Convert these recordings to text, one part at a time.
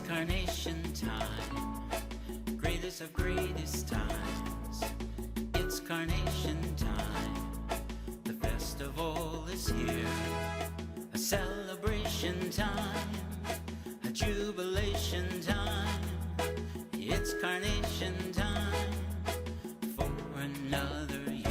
Carnation time, greatest of greatest times. It's Carnation time, the festival is here. A celebration time, a jubilation time. It's Carnation time for another year.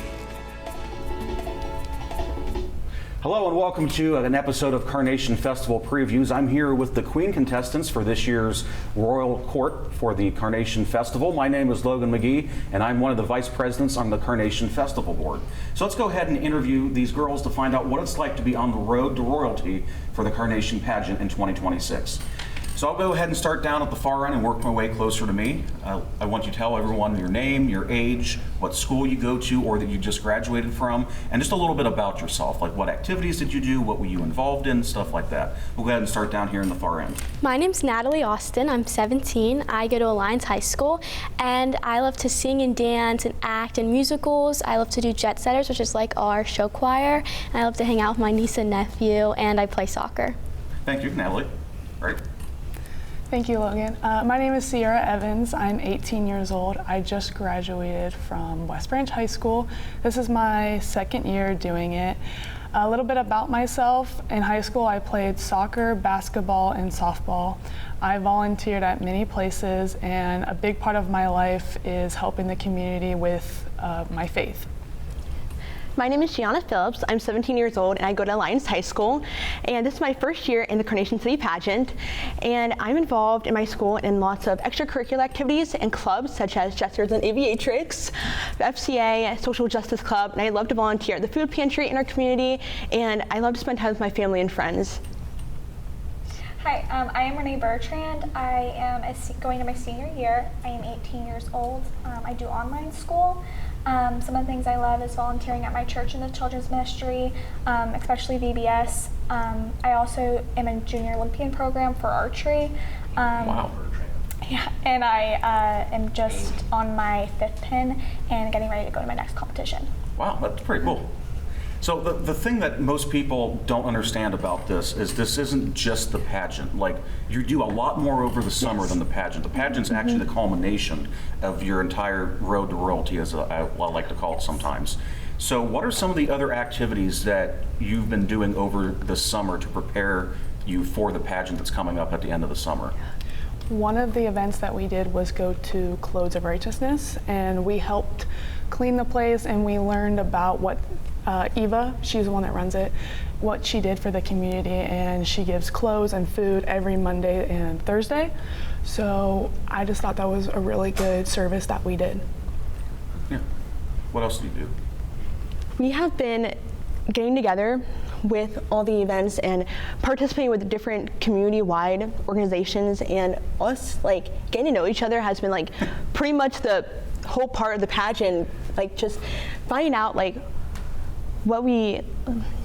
Hello and welcome to an episode of Carnation Festival Previews. I'm here with the Queen Contestants for this year's Royal Court for the Carnation Festival. My name is Logan McGee and I'm one of the Vice Presidents on the Carnation Festival Board. So let's go ahead and interview these girls to find out what it's like to be on the road to royalty for the Carnation pageant in 2026. So I'll go ahead and start down at the far end and work my way closer to me. I want you to tell everyone your name, your age, what school you go to or that you just graduated from, and just a little bit about yourself, like what activities did you do, what were you involved in, stuff like that. We'll go ahead and start down here in the far end. My name's Natalie Austin. I'm 17. I go to Alliance High School, and I love to sing and dance and act in musicals. I love to do jet setters, which is like our show choir. And I love to hang out with my niece and nephew, and I play soccer. Thank you, Natalie. All right. Thank you, Logan. My name is Sierra Evans. I'm 18 years old. I just graduated from West Branch High School. This is my second year doing it. A little bit about myself. In high school, I played soccer, basketball, and softball. I volunteered at many places, and a big part of my life is helping the community with my faith. My name is Gianna Phillips. I'm 17 years old and I go to Alliance High School, and this is my first year in the Carnation City pageant, and I'm involved in my school in lots of extracurricular activities and clubs such as Jesters and Aviatrix, FCA, Social Justice Club, and I love to volunteer at the food pantry in our community, and I love to spend time with my family and friends. Hi, I am Renee Bertrand. I am going to my senior year. I am 18 years old. I do online school. Some of the things I love is volunteering at my church in the children's ministry, especially VBS. I also am in Junior Olympian program for archery. Wow. Yeah, and I am just on my 5th pin and getting ready to go to my next competition. Wow, that's pretty cool. So the thing that most people don't understand about this isn't just the pageant. Like, you do a lot more over the summer than the pageant. The pageant's actually the culmination of your entire road to royalty, as I like to call it sometimes. So what are some of the other activities that you've been doing over the summer to prepare you for the pageant that's coming up at the end of the summer? One of the events that we did was go to Clothes of Righteousness, and we helped clean the place, and we learned about what Eva, she's the one that runs it, what she did for the community, and she gives clothes and food every Monday and Thursday. So I just thought that was a really good service that we did. Yeah. What else do you do? We have been getting together with all the events and participating with different community-wide organizations, and us like getting to know each other has been like pretty much the whole part of the pageant, like just finding out like what we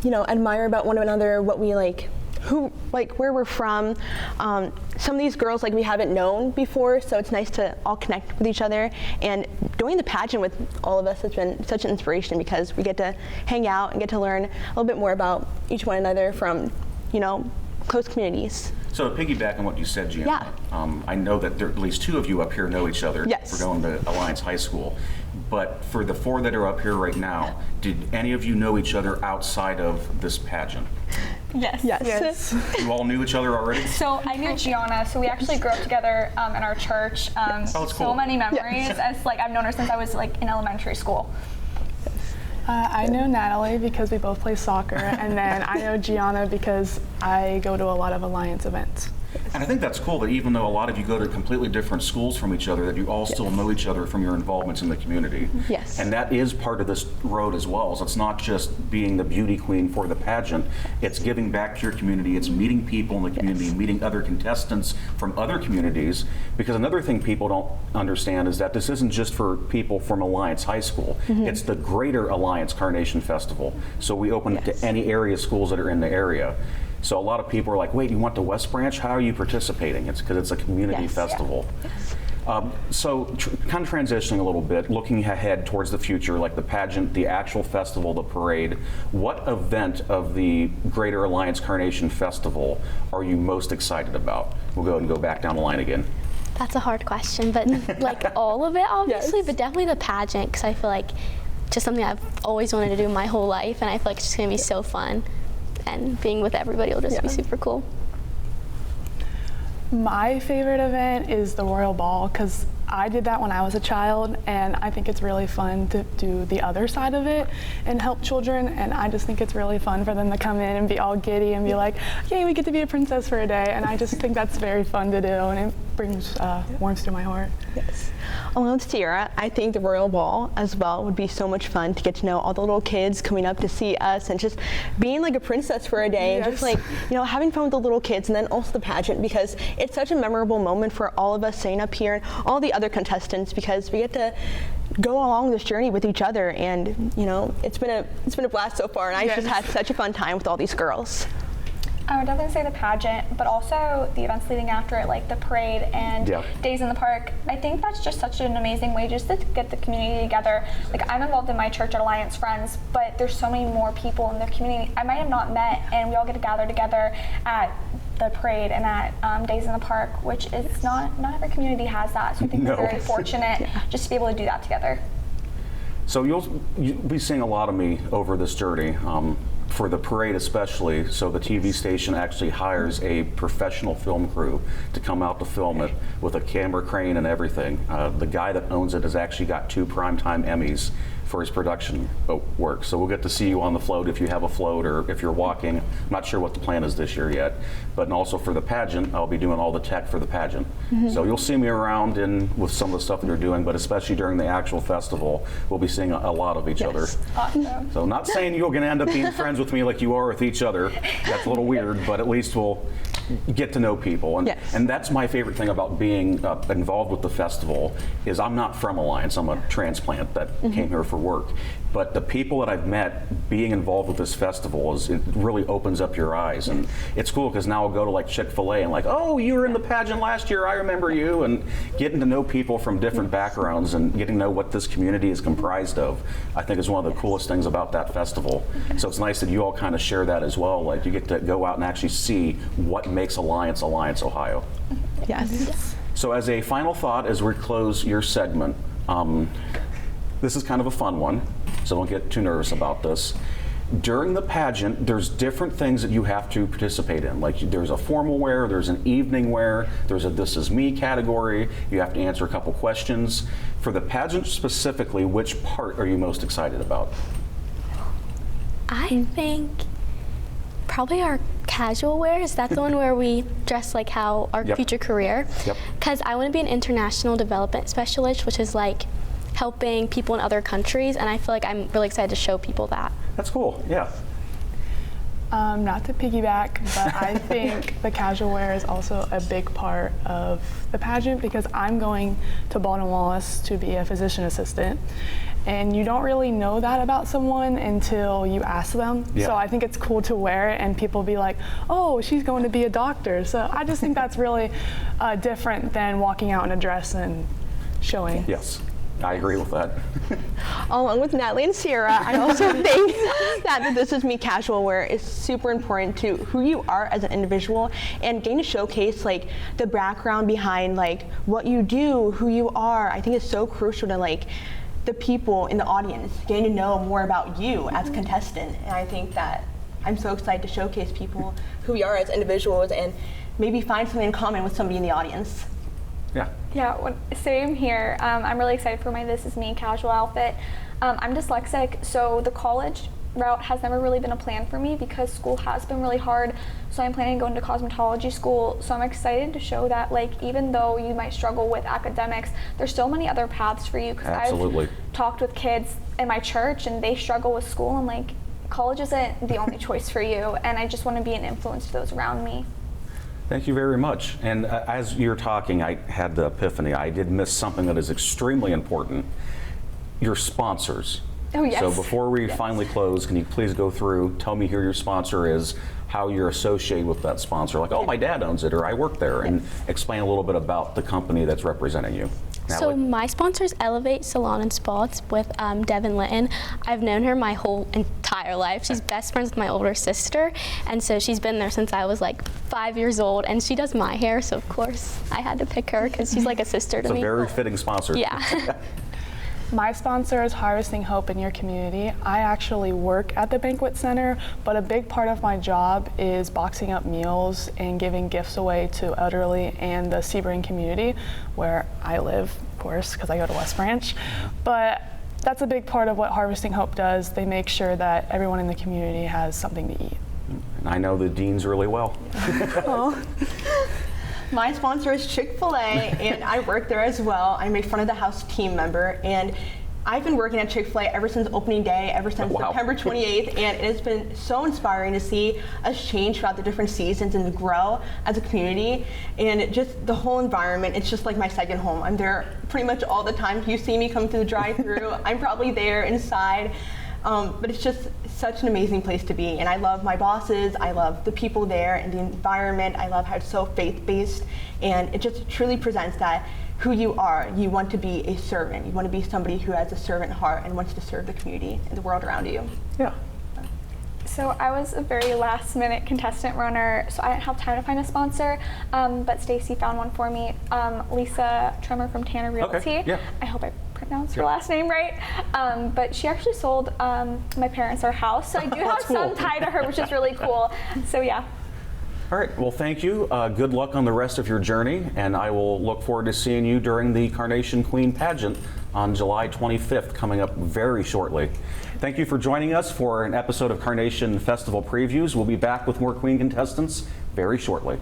admire about one another, what we like, who, like where we're from. Some of these girls like we haven't known before, so it's nice to all connect with each other, and doing the pageant with all of us has been such an inspiration because we get to hang out and get to learn a little bit more about each one another from close communities. So to piggyback on what you said, Gianna, I know that there, at least 2 of you up here know each other for going to Alliance High School. But for the 4 that are up here right now, did any of you know each other outside of this pageant? Yes. Yes. You all knew each other already? So I knew Gianna, so we actually grew up together in our church. That's cool. So many memories. As like I've known her since I was like in elementary school. I know Natalie because we both play soccer, and then I know Gianna because I go to a lot of Alliance events. And I think that's cool that even though a lot of you go to completely different schools from each other, that you all still know each other from your involvements in the community. Yes. And that is part of this road as well. So it's not just being the beauty queen for the pageant, it's giving back to your community, it's meeting people in the community, meeting other contestants from other communities. Because another thing people don't understand is that this isn't just for people from Alliance High School, it's the greater Alliance Carnation Festival. So we open it to any area schools that are in the area. So a lot of people are like, wait, you went to West Branch? How are you participating? It's because it's a community festival. Yes. So kind of transitioning a little bit, looking ahead towards the future, like the pageant, the actual festival, the parade, what event of the Greater Alliance Carnation Festival are you most excited about? We'll go ahead and go back down the line again. That's a hard question, but like all of it, obviously, Yes. but definitely the pageant, because I feel like just something I've always wanted to do my whole life, and I feel like it's just going to be so fun, and being with everybody will just be super cool. My favorite event is the Royal Ball, because I did that when I was a child, and I think it's really fun to do the other side of it and help children, and I just think it's really fun for them to come in and be all giddy and be like, yay, we get to be a princess for a day, and I just think that's very fun to do, and it brings warmth to my heart. Yes. Along with Sierra, I think the Royal Ball as well would be so much fun to get to know all the little kids coming up to see us and just being like a princess for a day and just like, you know, having fun with the little kids, and then also the pageant, because it's such a memorable moment for all of us sitting up here and all the other contestants, because we get to go along this journey with each other, and you know, it's been a blast so far, and I just had such a fun time with all these girls. I would definitely say the pageant, but also the events leading after it, like the parade and days in the park. I think that's just such an amazing way just to get the community together. Like, I'm involved in my church at Alliance Friends, but there's so many more people in the community I might have not met, and we all get to gather together at the parade and at days in the park, which is not every community has that. So I think we're very fortunate just to be able to do that together. So you'll be seeing a lot of me over this journey. For the parade especially, so the TV station actually hires a professional film crew to come out to film it with a camera crane and everything. The guy that owns it has actually got 2 Primetime Emmys for his production work. So we'll get to see you on the float if you have a float, or if you're walking. I'm not sure what the plan is this year yet. But also for the pageant, I'll be doing all the tech for the pageant. So you'll see me around with some of the stuff that you're doing, but especially during the actual festival, we'll be seeing a lot of each other. Awesome. So not saying you're going to end up being friends with me like you are with each other. That's a little weird, but at least we'll get to know people. And that's my favorite thing about being involved with the festival, is I'm not from Alliance. I'm a transplant that came here for work. But the people that I've met being involved with this festival, it really opens up your eyes. And it's cool because now I'll go to like Chick-fil-A and like, oh, you were in the pageant last year, I remember you. And getting to know people from different backgrounds and getting to know what this community is comprised of, I think is one of the coolest things about that festival. So it's nice that you all kind of share that as well. Like, you get to go out and actually see what makes Alliance, Ohio. Yes. So as a final thought, as we close your segment, this is kind of a fun one, so don't get too nervous about this. During the pageant, there's different things that you have to participate in. Like, there's a formal wear, there's an evening wear, there's a This Is Me category. You have to answer a couple questions. For the pageant specifically, which part are you most excited about? I think probably our casual wear. Is that the one where we dress like how our future career? Because I want to be an international development specialist, which is like helping people in other countries, and I feel like I'm really excited to show people that. That's cool, yeah. Not to piggyback, but I think the casual wear is also a big part of the pageant, because I'm going to Baldwin Wallace to be a physician assistant, and you don't really know that about someone until you ask them. So I think it's cool to wear it and people be like, oh, she's going to be a doctor. So I just think that's really different than walking out in a dress and showing. Yes. I agree with that. Along with Natalie and Sierra, I also think that the This Is Me casual wear is super important to who you are as an individual, and getting to showcase like the background behind like what you do, who you are. I think is so crucial to like the people in the audience getting to know more about you as a contestant. And I think that I'm so excited to showcase people who we are as individuals and maybe find something in common with somebody in the audience. Yeah, same here. I'm really excited for my This Is Me casual outfit. I'm dyslexic, so the college route has never really been a plan for me because school has been really hard. So I'm planning on going to cosmetology school. So I'm excited to show that, like, even though you might struggle with academics, there's so many other paths for you. Because I've talked with kids in my church and they struggle with school, and like, college isn't the only choice for you. And I just want to be an influence to those around me. Thank you very much. And as you're talking, I had the epiphany. I did miss something that is extremely important. Your sponsors. Oh, yes. So before we finally close, can you please go through, tell me who your sponsor is, how you're associated with that sponsor. Like, oh, my dad owns it, or I work there, and explain a little bit about the company that's representing you. So Natalie? my sponsor is Elevate Salon and Spa. It's with Devin Litton. I've known her my whole entire life. She's best friends with my older sister, and so she's been there since I was like 5 years old, and she does my hair, so of course I had to pick her because she's like a sister to It's me. a very fitting sponsor. Yeah. My sponsor is Harvesting Hope in Your Community. I actually work at the banquet center, but a big part of my job is boxing up meals and giving gifts away to elderly and the Sebring community, where I live, of course, because I go to West Branch. But that's a big part of what Harvesting Hope does. They make sure that everyone in the community has something to eat. And I know the deans really well. My sponsor is Chick-fil-A, and I work there as well. I'm a front of the house team member, and I've been working at Chick-fil-A ever since opening day, ever since Wow. September 28th, and it has been so inspiring to see us change throughout the different seasons and to grow as a community. And just the whole environment, it's just like my second home. I'm there pretty much all the time. If you see me come through the drive-thru, I'm probably there inside. But it's just such an amazing place to be, and I love my bosses, I love the people there and the environment. I love how it's so faith-based, and it just truly presents that who you are. You want to be a servant. You want to be somebody who has a servant heart and wants to serve the community and the world around you. Yeah. So I was a very last-minute contestant runner, so I didn't have time to find a sponsor, but Stacy found one for me. Lisa Tremor from Tanner Realty. Okay, yeah. I hope I pronounced her Yeah. last name right. But she actually sold my parents our house, so I do have That's cool. some tie to her, which is really cool. So yeah. All right, well, thank you. Good luck on the rest of your journey, and I will look forward to seeing you during the Carnation Queen pageant on July 25th, coming up very shortly. Thank you for joining us for an episode of Carnation Festival Previews. We'll be back with more Queen contestants very shortly.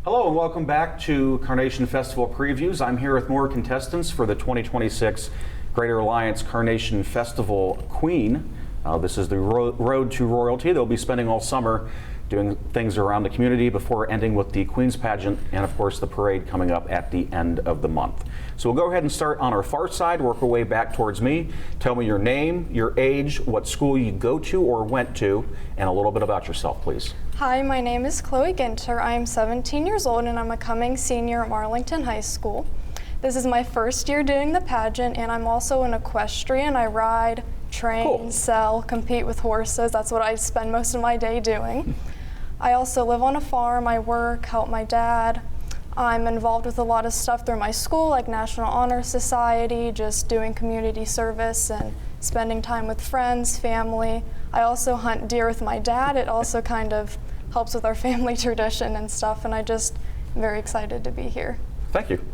Hello and welcome back to Carnation Festival Previews. I'm here with more contestants for the 2026 Greater Alliance Carnation Festival Queen. This is the road to royalty. They'll be spending all summer doing things around the community before ending with the Queen's Pageant and, of course, the parade coming up at the end of the month. So we'll go ahead and start on our far side, work our way back towards me. Tell me your name, your age, what school you go to or went to, and a little bit about yourself, please. Hi, my name is Chloe Ginter. I'm 17 years old and I'm a coming senior at Marlington High School. This is my first year doing the pageant, and I'm also an equestrian. I ride, train, Cool. sell, compete with horses. That's what I spend most of my day doing. I also live on a farm. I work, help my dad. I'm involved with a lot of stuff through my school, like National Honor Society, just doing community service and spending time with friends, family. I also hunt deer with my dad. It also kind of helps with our family tradition and stuff, and I just am very excited to be here. Thank you.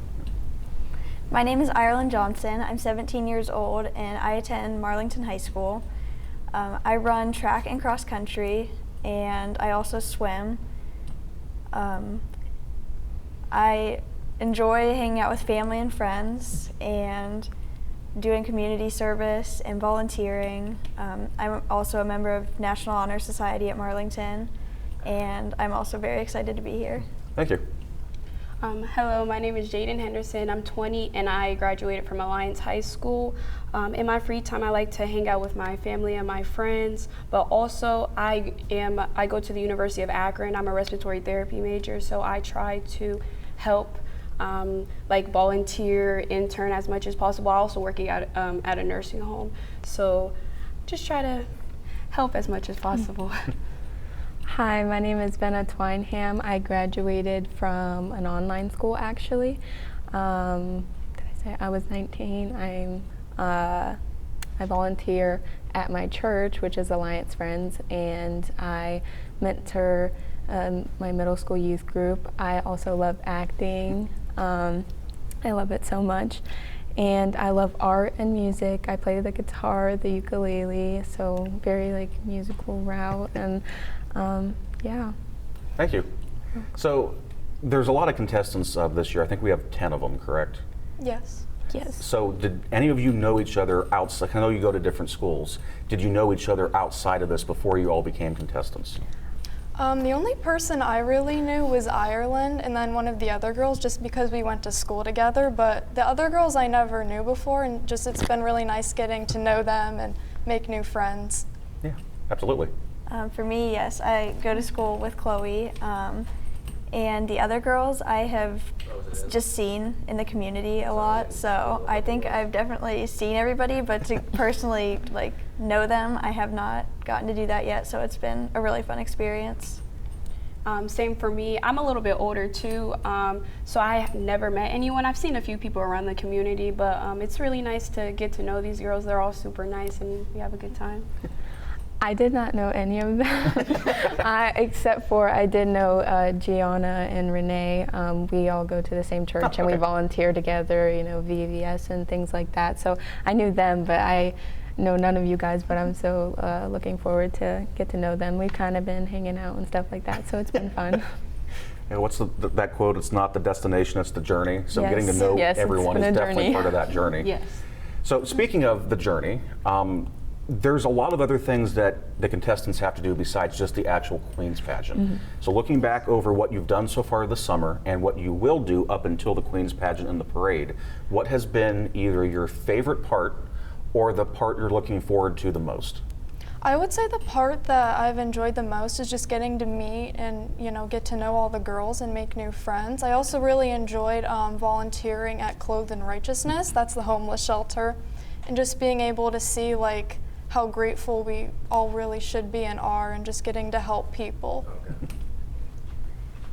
My name is Ireland Johnson. I'm 17 years old and I attend Marlington High School. I run track and cross country, and I also swim. I enjoy hanging out with family and friends and doing community service and volunteering. I'm also a member of National Honor Society at Marlington, and I'm also very excited to be here. Thank you. Hello, my name is Jaden Henderson. I'm 20 and I graduated from Alliance High School. In my free time, I like to hang out with my family and my friends, but also I go to the University of Akron. I'm a respiratory therapy major, so I try to help, like volunteer, intern as much as possible. I also working at a nursing home, so just try to help as much as possible. Hi, my name is Benna Twineham. I graduated from an online school, actually. Did I say I was 19? I volunteer at my church, which is Alliance Friends, and I mentor my middle school youth group. I also love acting. I love it so much. And I love art and music. I play the guitar, the ukulele, so very like musical route, and yeah. Thank you. So there's a lot of contestants this year. I think we have 10 of them, correct? Yes. Yes. So did any of you know each other outside? I know you go to different schools. Did you know each other outside of this before you all became contestants? The only person I really knew was Ireland, and then one of the other girls, just because we went to school together. But the other girls I never knew before, and just it's been really nice getting to know them and make new friends. Yeah, absolutely. For me, yes, I go to school with Chloe, and the other girls I have just seen in the community a lot. So I think I've definitely seen everybody, but to personally like know them, I have not gotten to do that yet. So it's been a really fun experience. Same for me. I'm a little bit older too, so I have never met anyone. I've seen a few people around the community, but it's really nice to get to know these girls. They're all super nice and we have a good time. I did not know any of them, except for I did know Gianna and Renee. We all go to the same church and we volunteer together, you know, VVS and things like that. So I knew them, but I know none of you guys, but I'm so looking forward to get to know them. We've kind of been hanging out and stuff like that, so it's been fun. Yeah, what's that quote? It's not the destination, it's the journey. So Yes. getting to know Yes, it's everyone been is a definitely journey. part of that journey. Yes. So speaking of the journey, there's a lot of other things that the contestants have to do besides just the actual Queen's pageant. So looking back over what you've done so far this summer and what you will do up until the Queen's pageant and the parade, what has been either your favorite part or the part you're looking forward to the most? I would say the part that I've enjoyed the most is just getting to meet and, you know, get to know all the girls and make new friends. I also really enjoyed volunteering at Clothed in Righteousness, that's the homeless shelter, and just being able to see like how grateful we all really should be and are, and just getting to help people.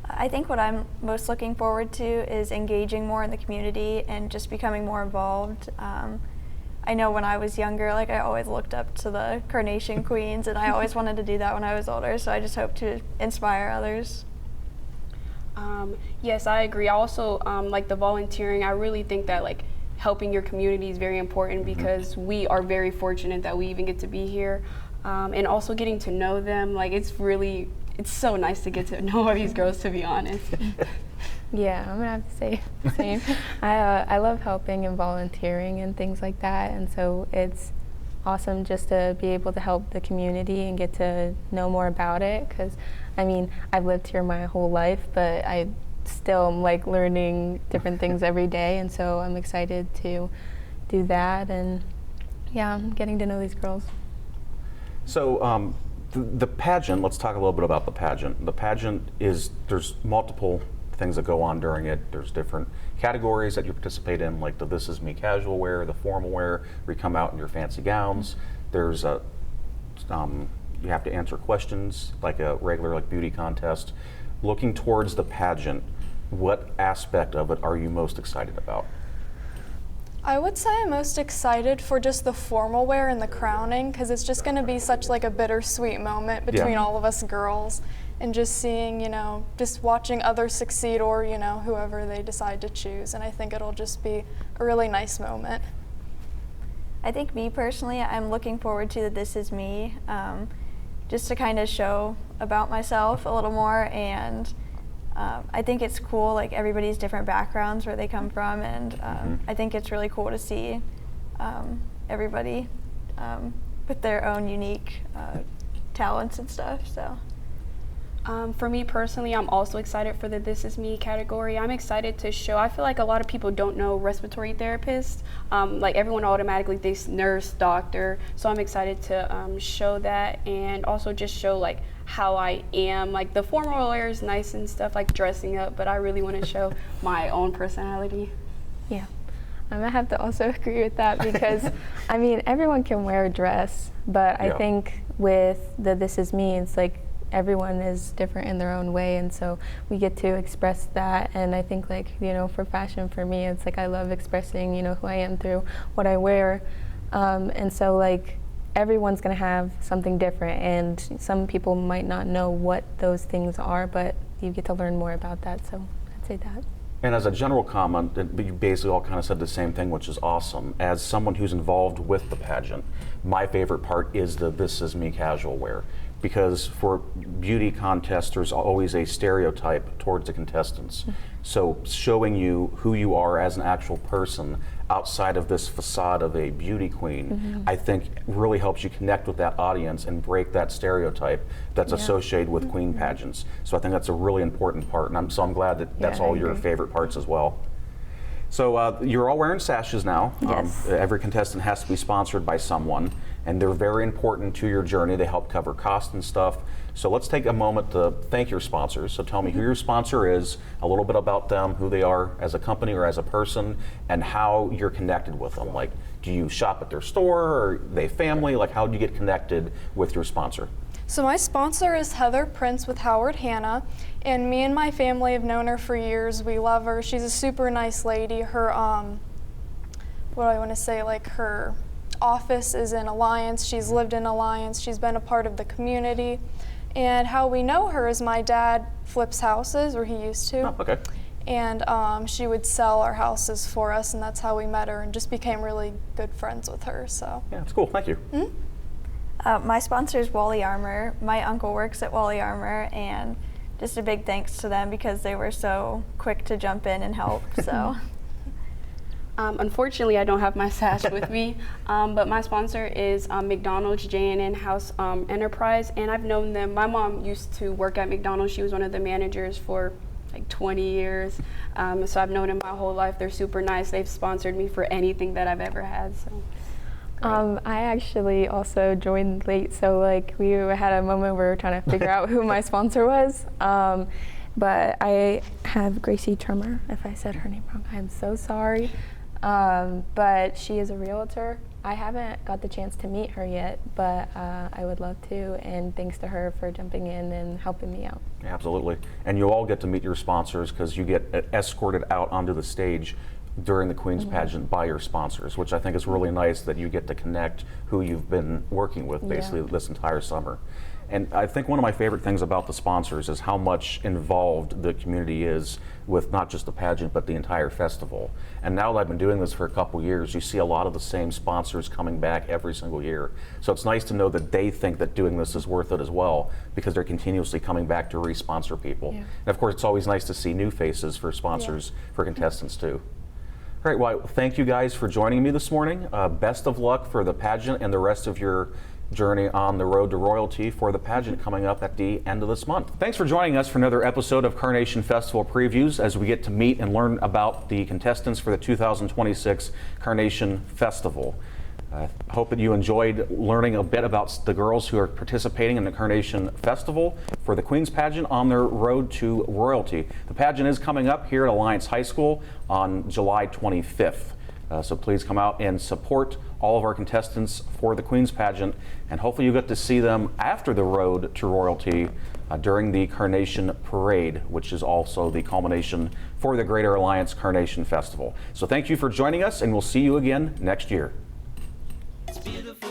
I think what I'm most looking forward to is engaging more in the community and just becoming more involved. I know when I was younger, like I always looked up to the Carnation Queens, and I always wanted to do that when I was older, so I just hope to inspire others. Yes, I agree. I also like the volunteering. I really think that like helping your community is very important because we are very fortunate that we even get to be here, and also getting to know them. Like it's so nice to get to know all these girls, to be honest. Yeah, I'm gonna have to say the same. I love helping and volunteering and things like that, and so it's awesome just to be able to help the community and get to know more about it. Because I mean, I've lived here my whole life, but I still am like learning different things every day, and so I'm excited to do that. And yeah, I'm getting to know these girls. So the pageant, let's talk a little bit about the pageant. The pageant there's multiple things that go on during it. There's different categories that you participate in, like the This Is Me casual wear, the formal wear, where you come out in your fancy gowns. There's you have to answer questions like a regular like beauty contest. Looking towards the pageant, what aspect of it are you most excited about? I would say I'm most excited for just the formal wear and the crowning, because it's just going to be such like a bittersweet moment between all of us girls, and just seeing, you know, just watching others succeed, or, you know, whoever they decide to choose. And I think it'll just be a really nice moment. I think me personally, I'm looking forward to the This Is Me, just to kind of show about myself a little more, and I think it's cool, like everybody's different backgrounds, where they come from, and I think it's really cool to see everybody with their own unique talents and stuff. So. For me personally, I'm also excited for the This Is Me category. I'm excited to show, I feel like a lot of people don't know respiratory therapists. Like everyone automatically thinks nurse, doctor. So I'm excited to show that, and also just show like how I am. Like the formal wear is nice and stuff, like dressing up, but I really want to show my own personality. Yeah, I'm gonna have to also agree with that because, I mean, everyone can wear a dress, but I think with the This Is Me, it's like everyone is different in their own way, and so we get to express that. And I think, like, you know, for fashion, for me, it's like I love expressing, you know, who I am through what I wear, and so like everyone's gonna have something different, and some people might not know what those things are, but you get to learn more about that. So I'd say that. And as a general comment, you basically all kind of said the same thing, which is awesome. As someone who's involved with the pageant, my favorite part is the This Is Me casual wear. Because for beauty contests, there's always a stereotype towards the contestants. So showing you who you are as an actual person outside of this facade of a beauty queen, I think really helps you connect with that audience and break that stereotype that's associated with queen pageants. So I think that's a really important part, and I'm glad that that's all your favorite parts as well. So you're all wearing sashes now. Yes. Every contestant has to be sponsored by someone. and they're very important to your journey. They help cover costs and stuff. So let's take a moment to thank your sponsors. So tell me who your sponsor is, a little bit about them, who they are as a company or as a person, and how you're connected with them. Like, do you shop at their store, or are they family? Like, how do you get connected with your sponsor? So my sponsor is Heather Prince with Howard Hanna, and me and my family have known her for years. We love her. She's a super nice lady. Her, what do I want to say, like her office is in Alliance. She's lived in Alliance. She's been a part of the community. And how we know her is my dad flips houses, or he used to. Oh, okay. And she would sell our houses for us, and that's how we met her and just became really good friends with her. So yeah, that's cool. Thank you. Mm-hmm. My sponsor is Wally Armor. My uncle works at Wally Armor, and just a big thanks to them because they were so quick to jump in and help. So. Unfortunately, I don't have my sash with me, but my sponsor is McDonald's J&N House Enterprise, and I've known them. My mom used to work at McDonald's. She was one of the managers for like 20 years, so I've known them my whole life. They're super nice. They've sponsored me for anything that I've ever had. So. I actually also joined late, so like we had a moment where we were trying to figure out who my sponsor was. But I have Gracie Trummer. If I said her name wrong, I'm so sorry. But she is a realtor. I haven't got the chance to meet her yet, but I would love to, and thanks to her for jumping in and helping me out. Absolutely. And you all get to meet your sponsors because you get escorted out onto the stage during the Queen's Pageant by your sponsors, which I think is really nice that you get to connect who you've been working with basically this entire summer. And I think one of my favorite things about the sponsors is how much involved the community is with not just the pageant, but the entire festival. And now that I've been doing this for a couple years, you see a lot of the same sponsors coming back every single year. So it's nice to know that they think that doing this is worth it as well, because they're continuously coming back to re-sponsor people. Yeah. And of course, it's always nice to see new faces for sponsors, for contestants too. All right, well, thank you guys for joining me this morning. Best of luck for the pageant and the rest of your journey on the road to royalty for the pageant coming up at the end of this month. Thanks for joining us for another episode of Carnation Festival Previews as we get to meet and learn about the contestants for the 2026 Carnation Festival. I hope that you enjoyed learning a bit about the girls who are participating in the Carnation Festival for the Queen's Pageant on their road to royalty. The pageant is coming up here at Alliance High School on July 25th. So please come out and support all of our contestants for the Queen's Pageant, and hopefully you get to see them after the road to royalty during the Carnation Parade, which is also the culmination for the Greater Alliance Carnation Festival. So thank you for joining us, and we'll see you again next year. It's beautiful.